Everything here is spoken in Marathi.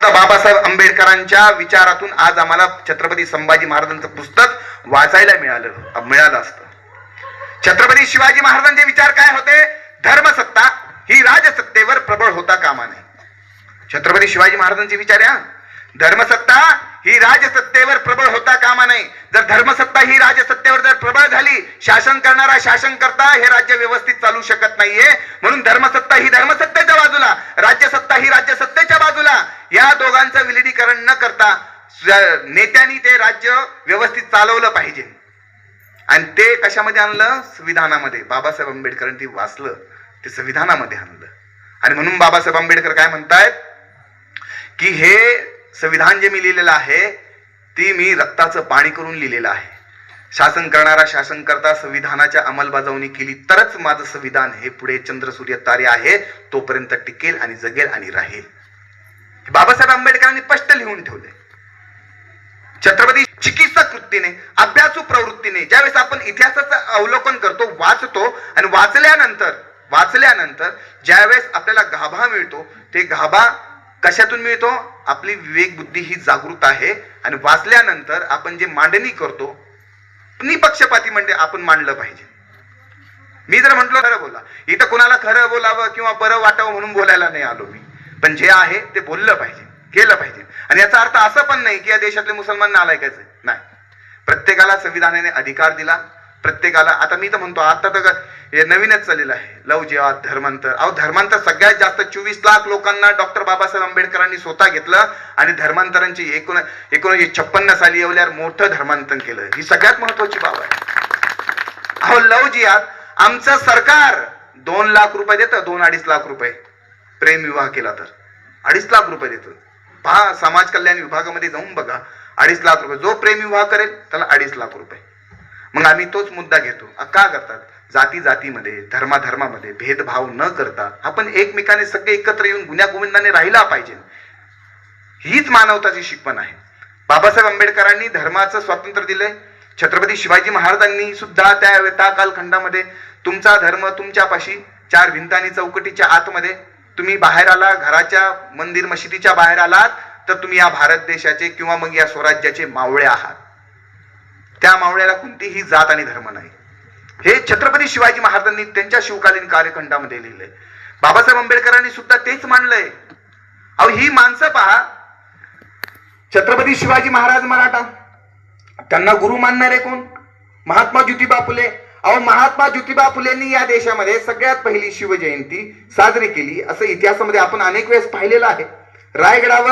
बाबासाहेब आंबेडकरांच्या विचारातून आज आम्हाला छत्रपती संभाजी महाराजांचं पुस्तक वाचायला मिळालं असतं. छत्रपती शिवाजी महाराजांचे विचार काय होते? धर्मसत्ता ही राजसत्तेवर प्रबळ होता कामा नये. छत्रपती शिवाजी महाराजांचे विचार या धर्मसत्ता ही राजसत्तेवर प्रबळ होता कामा नये. जर धर्मसत्ता ही राजसत्तेवर जर प्रबळ झाली, शासन करणारा शासनकर्ता हे राज्य व्यवस्थित चालू शकत नाहीये. म्हणून धर्मसत्ता ही धर्मसत्तेच्या बाजूला, राज्यसत्ता ही राज्यसत्तेच्या बाजूला, या दोघांचं विलीनीकरण न करता नेत्यांनी ते राज्य व्यवस्थित चालवलं पाहिजे. आणि ते कशामध्ये आणलं? संविधानामध्ये. बाबासाहेब आंबेडकरांनी वाचलं, ते संविधानामध्ये आणलं. आणि म्हणून बाबासाहेब आंबेडकर काय म्हणतायत की हे संविधान जे मी लिहिलेलं आहे ती मी रक्ताचं पाणी करून लिहिलेलं आहे. शासन करणारा शासनकर्ता संविधानाच्या अंमलबजावणी केली तरच माझं संविधान हे पुढे चंद्र सूर्य तारे आहे तोपर्यंत टिकेल आणि जगेल आणि राहील. बाबासाहेब आंबेडकरांनी स्पष्ट लिहून ठेवले. छत्रपती चिकित्सक वृत्तीने, अभ्यासू प्रवृत्तीने ज्यावेळेस आपण इतिहासाचं अवलोकन करतो, वाचतो आणि वाचल्यानंतर ज्यावेळेस आपल्याला गाभा मिळतो, ते गाभा कशातून मिळतो? आपली विवेक बुद्धी ही जागृत आहे. आणि वाचल्यानंतर आपण जे मांडणी करतो निपक्षपाती म्हणजे आपण मांडलं पाहिजे. मी जर म्हटलो खरं बोला, इथं कुणाला खरं बोलावं किंवा बरं वाटावं म्हणून बोलायला नाही आलो मी, पण जे आहे ते बोललं पाहिजे, केलं पाहिजे. आणि याचा अर्थ असं पण नाही की या देशातले मुसलमान नालायकच आहे, नाही. प्रत्येकाला संविधानाने अधिकार दिला, प्रत्येकाला. आता मी तर म्हणतो, आता तर हे नवीनच चाललेलं आहे लव जिहाद, धर्मांतर. धर्मांतर सगळ्यात जास्त 24 लाख लोकांना डॉक्टर बाबासाहेब आंबेडकरांनी स्वतः घेतलं आणि धर्मांतरांची 1956 साली एवढ्यावर मोठं धर्मांतरण केलं. ही सगळ्यात महत्वाची बाब आहे. लव जिहाद, आमचं सरकार 2 लाख रुपये देतं, 2-2.5 लाख रुपये. प्रेम विवाह केला तर 2.5 लाख रुपये देतो. पहा, समाज कल्याण विभागामध्ये जाऊन बघा, 2.5 लाख रुपये. जो प्रेम विवाह करेल त्याला 2.5 लाख रुपये. मग आम्ही तोच मुद्दा घेतो. का करतात? जातीमध्ये, धर्मामध्ये भेदभाव न करता आपण एकमेकाने सगळे एकत्र येऊन गुण्यागोविंदाने राहिला पाहिजे. हीच मानवताची शिकवण आहे. बाबासाहेब आंबेडकरांनी धर्माचं स्वातंत्र्य दिलंय. छत्रपती शिवाजी महाराजांनी सुद्धा त्या कालखंडामध्ये तुमचा धर्म तुमच्यापाशी 4 भिंतांनी चौकटीच्या आतमध्ये, तुम्ही बाहेर आला, घराच्या मंदिर मशिदीच्या बाहेर आलात तर तुम्ही या भारत देशाचे किंवा मग या स्वराज्याचे मावळे आहात. त्या मावळ्याला कोणतीही जात आणि धर्म नाही. हे छत्रपती शिवाजी महाराजांनी त्यांच्या शिवकालीन कार्यखंडामध्ये लिहिलंय. बाबासाहेब आंबेडकरांनी सुद्धा तेच मांडलंय. ही माणसं पहा, छत्रपती शिवाजी महाराज मराठा, त्यांना गुरु मानणारे कोण? महात्मा ज्योतिबा फुले. महात्मा ज्योतिबा फुलेंनी या देशामध्ये सगळ्यात पहिली शिवजयंती साजरी केली असं इतिहासामध्ये आपण अनेक वेळेस पाहिलेलं आहे. रायगडावर